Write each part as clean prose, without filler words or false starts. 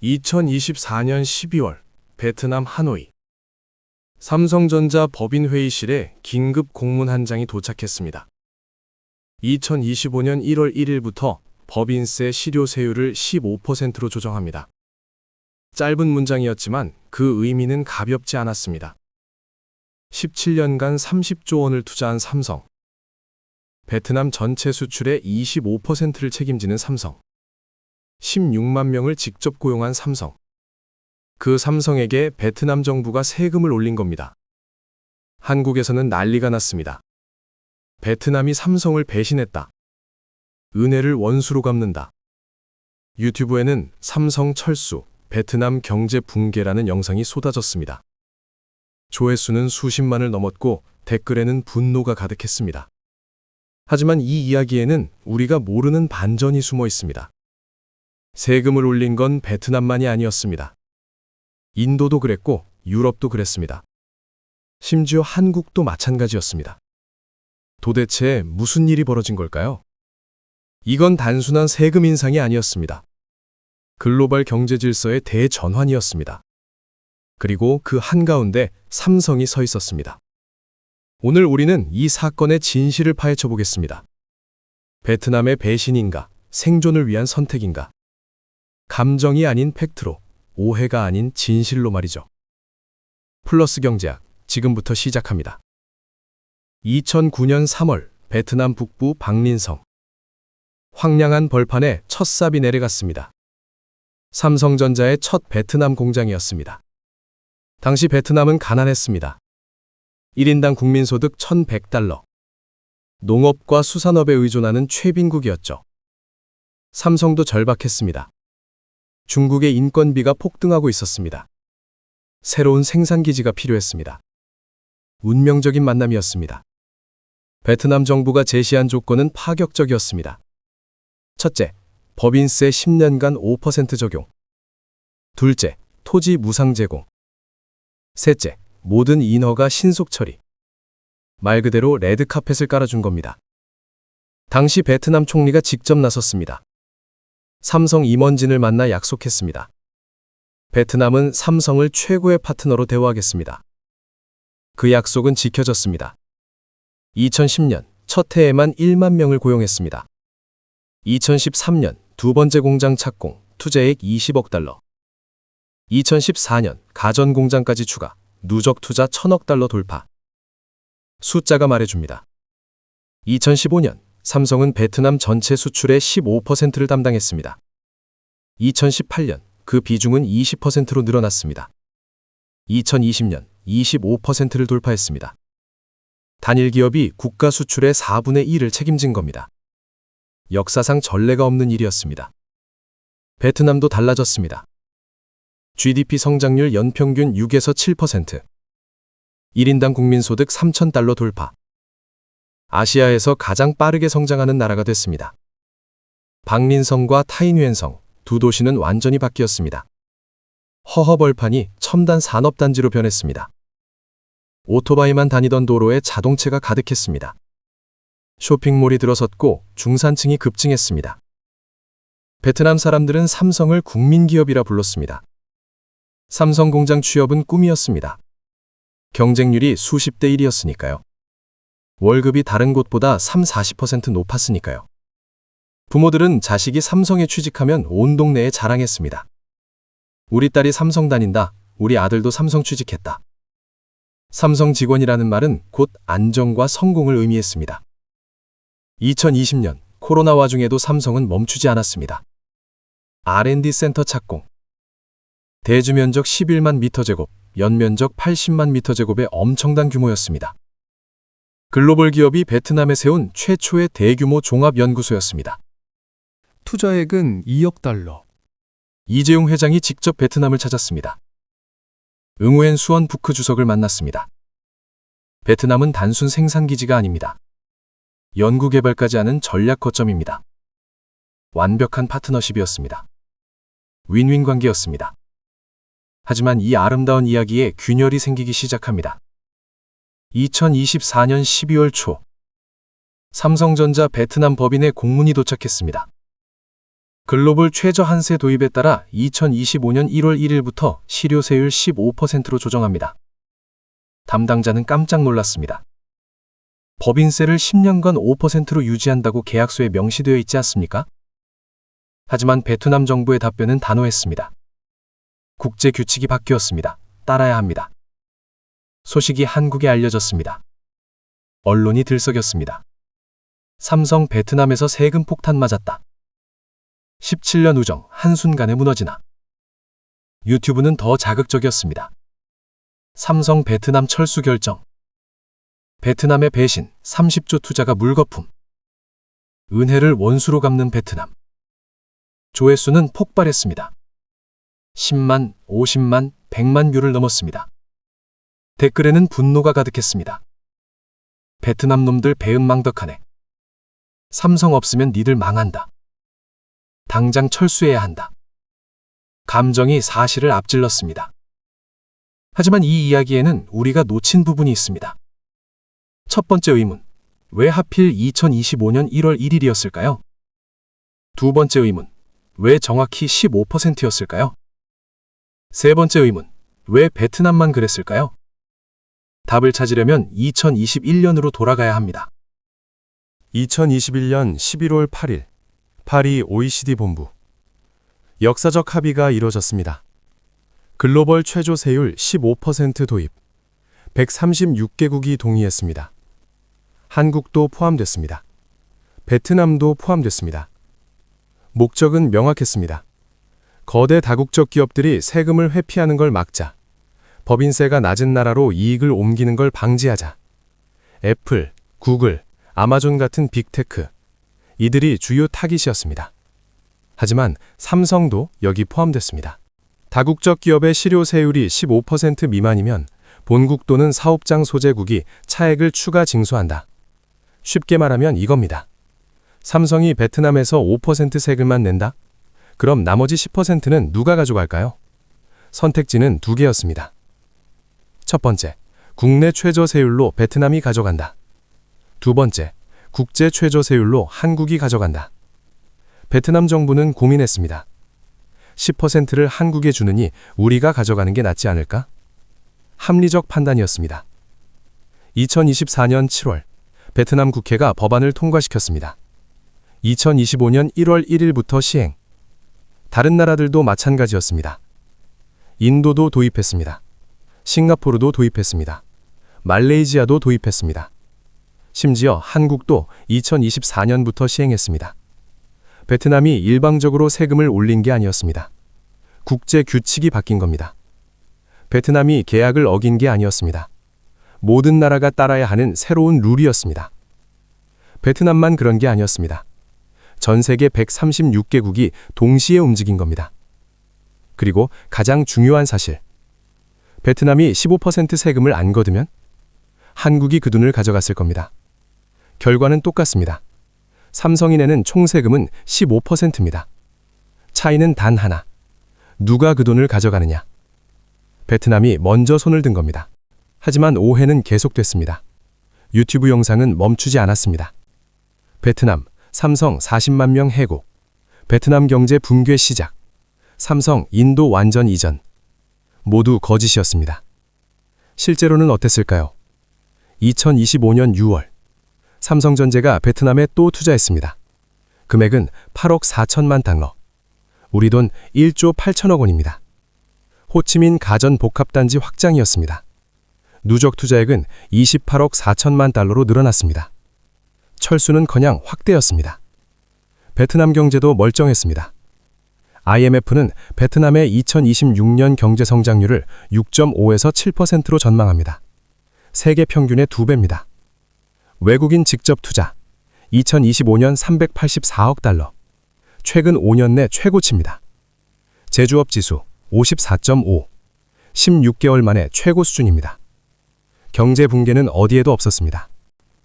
2024년 12월 베트남 하노이 삼성전자 법인 회의실에 긴급 공문 한 장이 도착했습니다. 2025년 1월 1일부터 법인세 실효세율을 15%로 조정합니다. 짧은 문장이었지만 그 의미는 가볍지 않았습니다. 17년간 30조 원을 투자한 삼성. 베트남 전체 수출의 25%를 책임지는 삼성. 16만 명을 직접 고용한 삼성. 그 삼성에게 베트남 정부가 세금을 올린 겁니다. 한국에서는 난리가 났습니다. 베트남이 삼성을 배신했다. 은혜를 원수로 갚는다. 유튜브에는 삼성 철수, 베트남 경제 붕괴라는 영상이 쏟아졌습니다. 조회수는 수십만을 넘었고 댓글에는 분노가 가득했습니다. 하지만 이 이야기에는 우리가 모르는 반전이 숨어 있습니다. 세금을 올린 건 베트남만이 아니었습니다. 인도도 그랬고 유럽도 그랬습니다. 심지어 한국도 마찬가지였습니다. 도대체 무슨 일이 벌어진 걸까요? 이건 단순한 세금 인상이 아니었습니다. 글로벌 경제 질서의 대전환이었습니다. 그리고 그 한가운데 삼성이 서 있었습니다. 오늘 우리는 이 사건의 진실을 파헤쳐 보겠습니다. 베트남의 배신인가, 생존을 위한 선택인가? 감정이 아닌 팩트로, 오해가 아닌 진실로 말이죠. 플러스 경제학, 지금부터 시작합니다. 2009년 3월, 베트남 북부 박린성. 황량한 벌판에 첫 삽이 내려갔습니다. 삼성전자의 첫 베트남 공장이었습니다. 당시 베트남은 가난했습니다. 1인당 국민소득 1,100달러. 농업과 수산업에 의존하는 최빈국이었죠. 삼성도 절박했습니다. 중국의 인건비가 폭등하고 있었습니다. 새로운 생산기지가 필요했습니다. 운명적인 만남이었습니다. 베트남 정부가 제시한 조건은 파격적이었습니다. 첫째, 법인세 10년간 5% 적용. 둘째, 토지 무상 제공. 셋째, 모든 인허가 신속 처리. 말 그대로 레드카펫을 깔아준 겁니다. 당시 베트남 총리가 직접 나섰습니다. 삼성 임원진을 만나 약속했습니다. 베트남은 삼성을 최고의 파트너로 대우하겠습니다. 그 약속은 지켜졌습니다. 2010년 첫 해에만 1만 명을 고용했습니다. 2013년 두 번째 공장 착공, 투자액 20억 달러. 2014년 가전 공장까지 추가, 누적 투자 1,000억 달러 돌파. 숫자가 말해줍니다. 2015년 삼성은 베트남 전체 수출의 15%를 담당했습니다. 2018년 그 비중은 20%로 늘어났습니다. 2020년 25%를 돌파했습니다. 단일 기업이 국가 수출의 4분의 1을 책임진 겁니다. 역사상 전례가 없는 일이었습니다. 베트남도 달라졌습니다. GDP 성장률 연평균 6에서 7%. 1인당 국민소득 3,000달러 돌파. 아시아에서 가장 빠르게 성장하는 나라가 됐습니다. 박린성과 타인유엔성 두 도시는 완전히 바뀌었습니다. 허허벌판이 첨단 산업단지로 변했습니다. 오토바이만 다니던 도로에 자동차가 가득했습니다. 쇼핑몰이 들어섰고 중산층이 급증했습니다. 베트남 사람들은 삼성을 국민기업이라 불렀습니다. 삼성 공장 취업은 꿈이었습니다. 경쟁률이 수십 대 1이었으니까요. 월급이 다른 곳보다 30-40% 높았으니까요. 부모들은 자식이 삼성에 취직하면 온 동네에 자랑했습니다. 우리 딸이 삼성 다닌다. 우리 아들도 삼성 취직했다. 삼성 직원이라는 말은 곧 안정과 성공을 의미했습니다. 2020년 코로나 와중에도 삼성은 멈추지 않았습니다. R&D 센터 착공. 대주면적 11만 미터제곱, 연면적 80만 미터제곱의 엄청난 규모였습니다. 글로벌 기업이 베트남에 세운 최초의 대규모 종합연구소였습니다. 투자액은 2억 달러. 이재용 회장이 직접 베트남을 찾았습니다. 응우엔 수원 부크 주석을 만났습니다. 베트남은 단순 생산기지가 아닙니다. 연구개발까지 하는 전략 거점입니다. 완벽한 파트너십이었습니다. 윈윈 관계였습니다. 하지만 이 아름다운 이야기에 균열이 생기기 시작합니다. 2024년 12월 초 삼성전자 베트남 법인에 공문이 도착했습니다. 글로벌 최저 한세 도입에 따라 2025년 1월 1일부터 실효세율 15%로 조정합니다. 담당자는 깜짝 놀랐습니다. 법인세를 10년간 5%로 유지한다고 계약서에 명시되어 있지 않습니까? 하지만 베트남 정부의 답변은 단호했습니다. 국제 규칙이 바뀌었습니다. 따라야 합니다. 소식이 한국에 알려졌습니다. 언론이 들썩였습니다. 삼성 베트남에서 세금 폭탄 맞았다. 17년 우정 한순간에 무너지나. 유튜브는 더 자극적이었습니다. 삼성 베트남 철수 결정. 베트남의 배신 30조 투자가 물거품. 은혜를 원수로 갚는 베트남. 조회수는 폭발했습니다. 10만, 50만, 100만 뷰를 넘었습니다. 댓글에는 분노가 가득했습니다. 베트남 놈들 배은망덕하네. 삼성 없으면 니들 망한다. 당장 철수해야 한다. 감정이 사실을 앞질렀습니다. 하지만 이 이야기에는 우리가 놓친 부분이 있습니다. 첫 번째 의문, 왜 하필 2025년 1월 1일이었을까요? 두 번째 의문, 왜 정확히 15%였을까요? 세 번째 의문, 왜 베트남만 그랬을까요? 답을 찾으려면 2021년으로 돌아가야 합니다. 2021년 11월 8일, 파리 OECD 본부. 역사적 합의가 이뤄졌습니다. 글로벌 최저 세율 15% 도입. 136개국이 동의했습니다. 한국도 포함됐습니다. 베트남도 포함됐습니다. 목적은 명확했습니다. 거대 다국적 기업들이 세금을 회피하는 걸 막자. 법인세가 낮은 나라로 이익을 옮기는 걸 방지하자. 애플, 구글, 아마존 같은 빅테크. 이들이 주요 타깃이었습니다. 하지만 삼성도 여기 포함됐습니다. 다국적 기업의 실효세율이 15% 미만이면 본국 또는 사업장 소재국이 차액을 추가 징수한다. 쉽게 말하면 이겁니다. 삼성이 베트남에서 5% 세금만 낸다? 그럼 나머지 10%는 누가 가져갈까요? 선택지는 두 개였습니다. 첫 번째, 국내 최저 세율로 베트남이 가져간다. 두 번째, 국제 최저 세율로 한국이 가져간다. 베트남 정부는 고민했습니다. 10%를 한국에 주느니 우리가 가져가는 게 낫지 않을까? 합리적 판단이었습니다. 2024년 7월, 베트남 국회가 법안을 통과시켰습니다. 2025년 1월 1일부터 시행. 다른 나라들도 마찬가지였습니다. 인도도 도입했습니다. 싱가포르도 도입했습니다. 말레이시아도 도입했습니다. 심지어 한국도 2024년부터 시행했습니다. 베트남이 일방적으로 세금을 올린 게 아니었습니다. 국제 규칙이 바뀐 겁니다. 베트남이 계약을 어긴 게 아니었습니다. 모든 나라가 따라야 하는 새로운 룰이었습니다. 베트남만 그런 게 아니었습니다. 전 세계 136개국이 동시에 움직인 겁니다. 그리고 가장 중요한 사실. 베트남이 15% 세금을 안 거두면 한국이 그 돈을 가져갔을 겁니다. 결과는 똑같습니다. 삼성이 내는 총 세금은 15%입니다. 차이는 단 하나. 누가 그 돈을 가져가느냐. 베트남이 먼저 손을 든 겁니다. 하지만 오해는 계속됐습니다. 유튜브 영상은 멈추지 않았습니다. 베트남, 삼성 40만 명 해고. 베트남 경제 붕괴 시작. 삼성, 인도 완전 이전. 모두 거짓이었습니다. 실제로는 어땠을까요? 2025년 6월, 삼성전자가 베트남에 또 투자했습니다. 금액은 8억 4천만 달러. 우리 돈 1조 8천억 원입니다. 호치민 가전 복합단지 확장이었습니다. 누적 투자액은 28억 4천만 달러로 늘어났습니다. 철수는커녕 확대였습니다. 베트남 경제도 멀쩡했습니다. IMF는 베트남의 2026년 경제 성장률을 6.5에서 7%로 전망합니다. 세계 평균의 2배입니다. 외국인 직접 투자 2025년 384억 달러. 최근 5년 내 최고치입니다. 제조업 지수 54.5. 16개월 만에 최고 수준입니다. 경제 붕괴는 어디에도 없었습니다.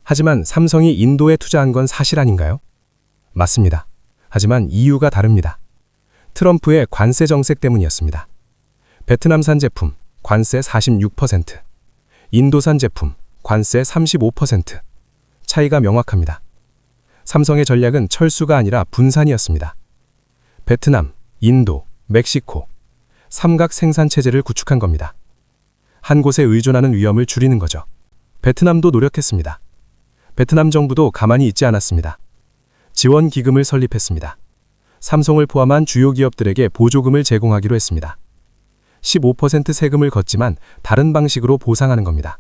하지만 삼성이 인도에 투자한 건 사실 아닌가요? 맞습니다. 하지만 이유가 다릅니다. 트럼프의 관세 정책 때문이었습니다. 베트남산 제품 관세 46%, 인도산 제품 관세 35%. 차이가 명확합니다. 삼성의 전략은 철수가 아니라 분산이었습니다. 베트남, 인도, 멕시코, 삼각 생산 체제를 구축한 겁니다. 한 곳에 의존하는 위험을 줄이는 거죠. 베트남도 노력했습니다. 베트남 정부도 가만히 있지 않았습니다. 지원 기금을 설립했습니다. 삼성을 포함한 주요 기업들에게 보조금을 제공하기로 했습니다. 15% 세금을 걷지만 다른 방식으로 보상하는 겁니다.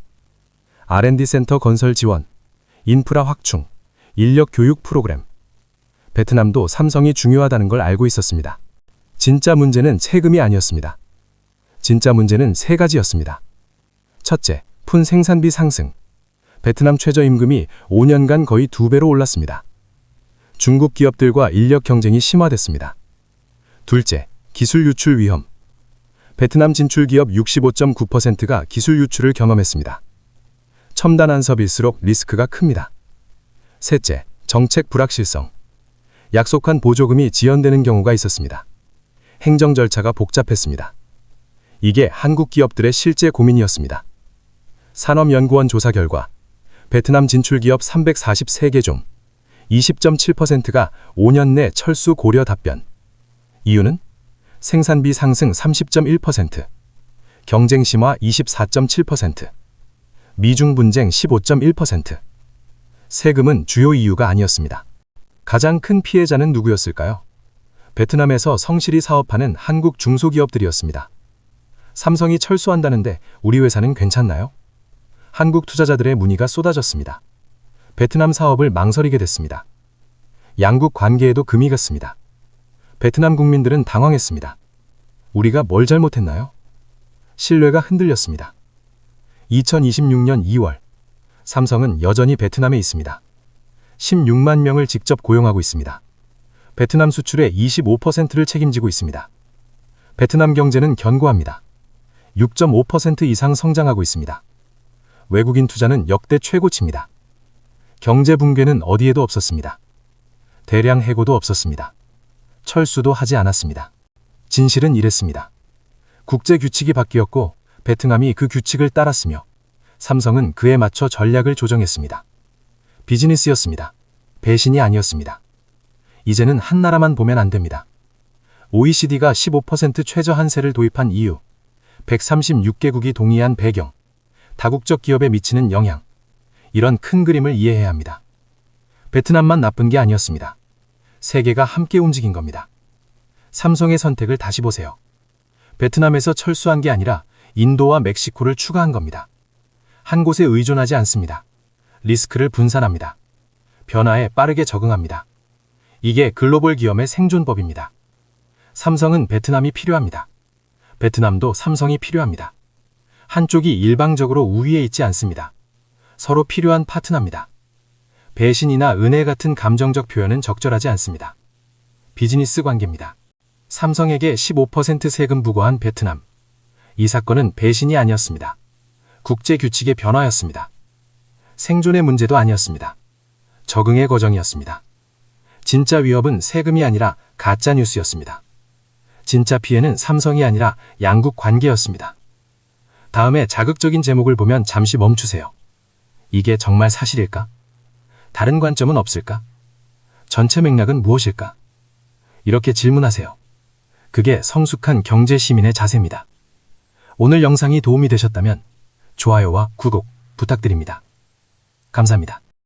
R&D 센터 건설 지원, 인프라 확충, 인력 교육 프로그램. 베트남도 삼성이 중요하다는 걸 알고 있었습니다. 진짜 문제는 세금이 아니었습니다. 진짜 문제는 세 가지였습니다. 첫째, 푼 생산비 상승. 베트남 최저임금이 5년간 거의 2배로 올랐습니다. 중국 기업들과 인력 경쟁이 심화됐습니다. 둘째, 기술 유출 위험. 베트남 진출 기업 65.9%가 기술 유출을 경험했습니다. 첨단 안섭일수록 리스크가 큽니다. 셋째, 정책 불확실성. 약속한 보조금이 지연되는 경우가 있었습니다. 행정 절차가 복잡했습니다. 이게 한국 기업들의 실제 고민이었습니다. 산업연구원 조사 결과 베트남 진출 기업 343개 중 20.7%가 5년 내 철수 고려 답변. 이유는 생산비 상승 30.1%, 경쟁 심화 24.7%, 미중 분쟁 15.1%. 세금은 주요 이유가 아니었습니다. 가장 큰 피해자는 누구였을까요? 베트남에서 성실히 사업하는 한국 중소기업들이었습니다. 삼성이 철수한다는데 우리 회사는 괜찮나요? 한국 투자자들의 문의가 쏟아졌습니다. 베트남 사업을 망설이게 됐습니다. 양국 관계에도 금이 갔습니다. 베트남 국민들은 당황했습니다. 우리가 뭘 잘못했나요? 신뢰가 흔들렸습니다. 2026년 2월, 삼성은 여전히 베트남에 있습니다. 16만 명을 직접 고용하고 있습니다. 베트남 수출의 25%를 책임지고 있습니다. 베트남 경제는 견고합니다. 6.5% 이상 성장하고 있습니다. 외국인 투자는 역대 최고치입니다. 경제 붕괴는 어디에도 없었습니다. 대량 해고도 없었습니다. 철수도 하지 않았습니다. 진실은 이랬습니다. 국제 규칙이 바뀌었고 베트남이 그 규칙을 따랐으며 삼성은 그에 맞춰 전략을 조정했습니다. 비즈니스였습니다. 배신이 아니었습니다. 이제는 한 나라만 보면 안 됩니다. OECD가 15% 최저 한세를 도입한 이유, 136개국이 동의한 배경, 다국적 기업에 미치는 영향, 이런 큰 그림을 이해해야 합니다. 베트남만 나쁜 게 아니었습니다. 세계가 함께 움직인 겁니다. 삼성의 선택을 다시 보세요. 베트남에서 철수한 게 아니라 인도와 멕시코를 추가한 겁니다. 한 곳에 의존하지 않습니다. 리스크를 분산합니다. 변화에 빠르게 적응합니다. 이게 글로벌 기업의 생존법입니다. 삼성은 베트남이 필요합니다. 베트남도 삼성이 필요합니다. 한쪽이 일방적으로 우위에 있지 않습니다. 서로 필요한 파트너입니다. 배신이나 은혜 같은 감정적 표현은 적절하지 않습니다. 비즈니스 관계입니다. 삼성에게 15% 세금 부과한 베트남. 이 사건은 배신이 아니었습니다. 국제 규칙의 변화였습니다. 생존의 문제도 아니었습니다. 적응의 과정이었습니다. 진짜 위협은 세금이 아니라 가짜 뉴스였습니다. 진짜 피해는 삼성이 아니라 양국 관계였습니다. 다음에 자극적인 제목을 보면 잠시 멈추세요. 이게 정말 사실일까? 다른 관점은 없을까? 전체 맥락은 무엇일까? 이렇게 질문하세요. 그게 성숙한 경제 시민의 자세입니다. 오늘 영상이 도움이 되셨다면 좋아요와 구독 부탁드립니다. 감사합니다.